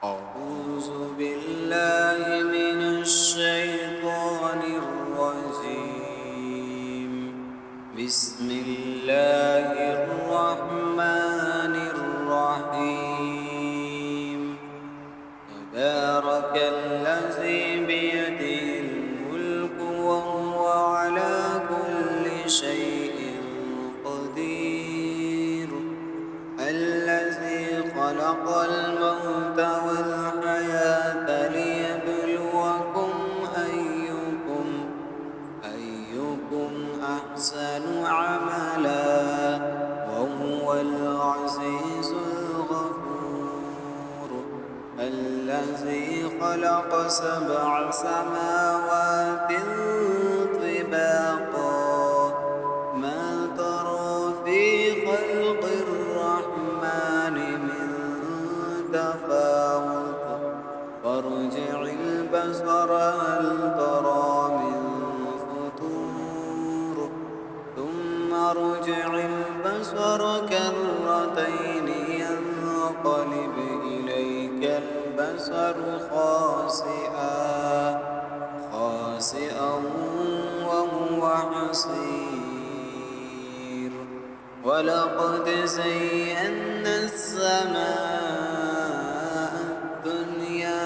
أعوذ بالله من الشيطان الرجيم. بسم الله الرحمن الرحيم. تبارك الذي بيده الملك وهو على كل شيء قدير. الذي خلق الموت والحياة ليبلوكم أيكم أحسن عملا وهو العزيز الغفور. الذي خلق 7 سماوات طباقا ما ترى في خلق الرحمن من تفاوت فارجع البصر هل ترى من فطور ثم ارجع البصر كرتين ينقلب إليك البصر خاسئا وهو حسير. ولقد زينا السماء الدنيا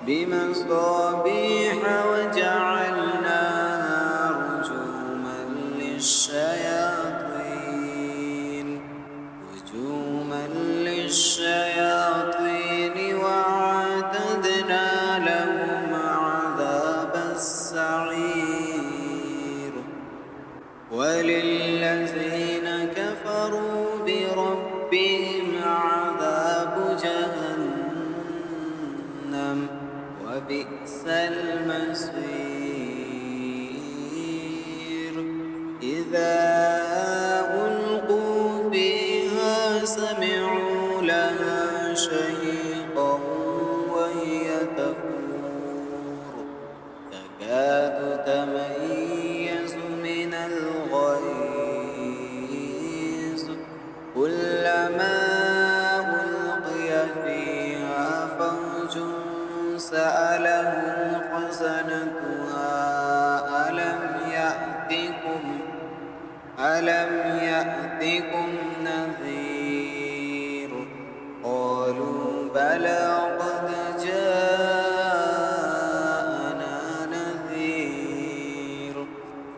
بمصابيح وجعلناها رجوما للشياطين وأعتدنا لهم عذاب السعير. وللذين كفروا بربهم عذاب جهنم وبئس المصير. إذا ألقوا فيها سمعوا لها شهيقا وهي تفور تكاد تميز من الغيظ كلما ألقي فيها فوج سألهم خزنتها ألم يأتكم نذير؟ قالوا بلى قد جاءنا نذير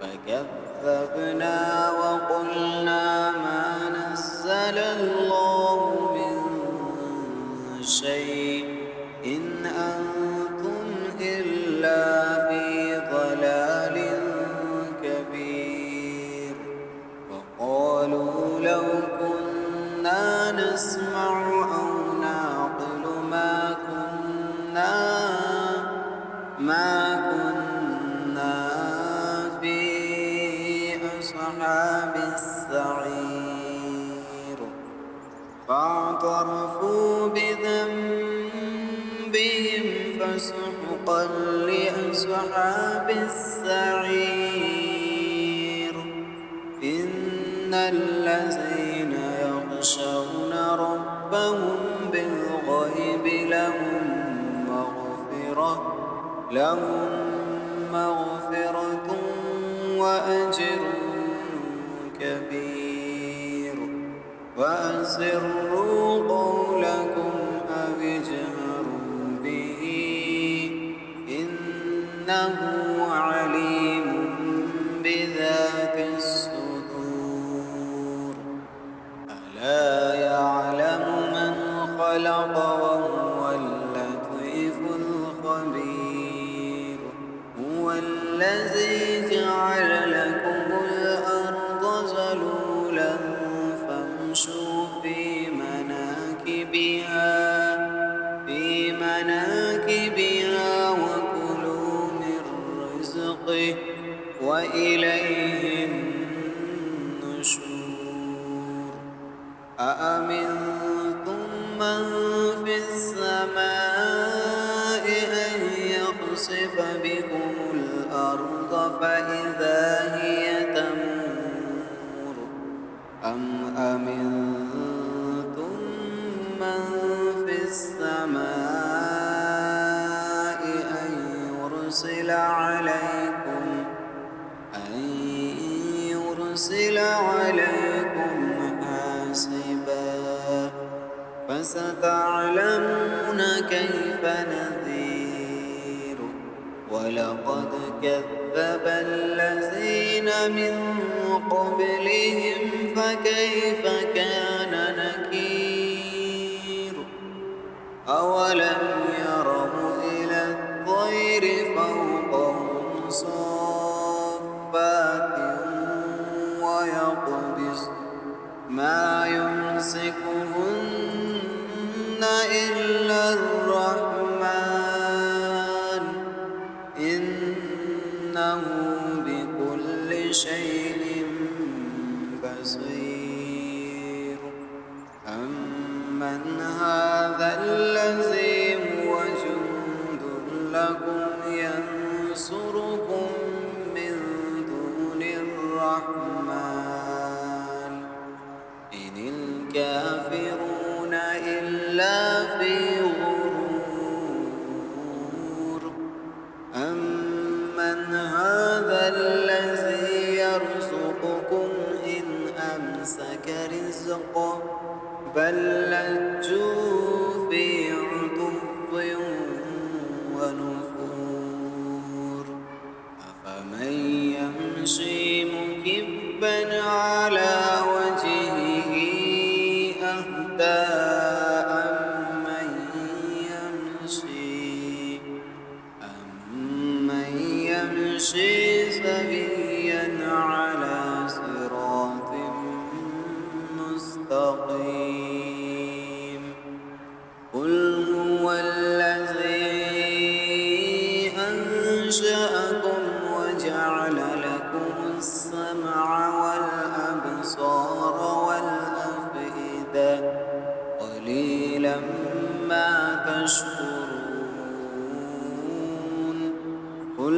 فكذبنا وقلنا ما نزل الله من شيء إن أنتم إلا في ضلال كبير. وقالوا لو كنا نسمع أو نعقل ما كنا في أصحاب السعير. فاعترفوا بذنبهم فسحقا لأصحاب السعير. إن الذين يخشون ربهم بالغيب لهم مغفرة وأجر كبير. وأسروا قولكم أو اجهروا به إنه عليم بذات الصدور. ألا يعلم من خلق وهو اللطيف الخبير. هو الذي جعل لكم الأرض ذلولا فامشوا في مناكبها وكلوا من رزقه وإليه النشور. أأمنتم من في السماء أن يخسف بكم الأرض فإذا هي تمور أم أمنتم من في السماء أن يرسل عليكم حاصبا فستعلمون كيف نذير ولقد كذب الذين من قبلهم فكيف كان نكير أولم يروا إلى الطير فوقهم صافات ويقبض ما يمسكهن إلا الرحمن إنه بكل شيء بصير أمن هذا الذي هو جند لكم ينصركم من دون الرحمن إن الكافرون إلا في غرور أمن هذا الذي يرزقكم إن أمسك رزقه بل لجوا في عتو ونفور أفمن يمشي مكبا على وجهه أهدى أمن يمشي سويا على صراط مستقيم قل هو الذي أنشأكم وجعل لكم السمع والأبصار والأفئدة قليلا ما تشكرون قل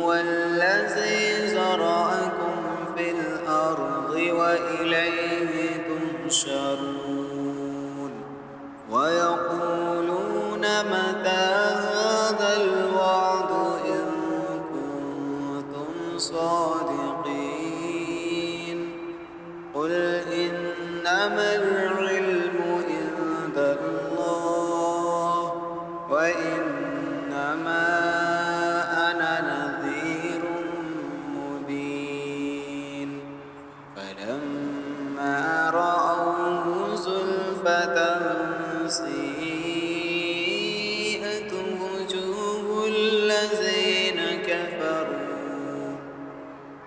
هو الذي زرعكم في الأرض وإليه تحشرون ويقولون متى هذا الوعد إن كنتم صادقين قل إنما العلم عند الله وإنما أنا نذير مبين فلما رأوه زلفة سيئت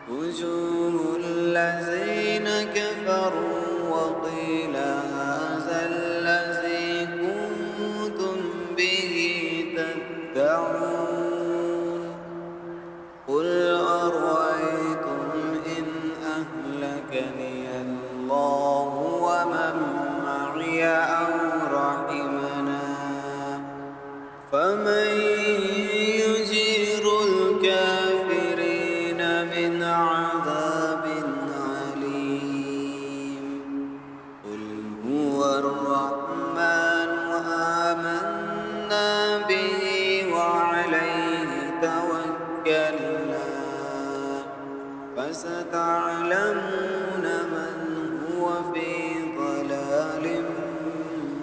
وجوه الذين كفروا وقيل هذا الذي كنتم به تدعون قل أرأيتم إن أهلكني الله ومن معي أو رحمنا فمن يجير الكافرين من عذاب أليم قل هو الرحمن آمنا به وعليه توكلنا فستعلمون من هو في ضلال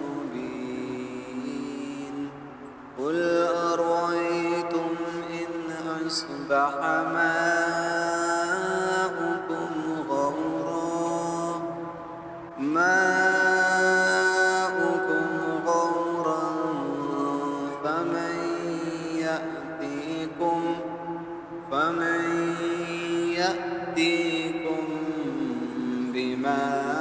مبين قل أرأيتم إن أصبح ماؤكم غورا فمن يأتيكم بماء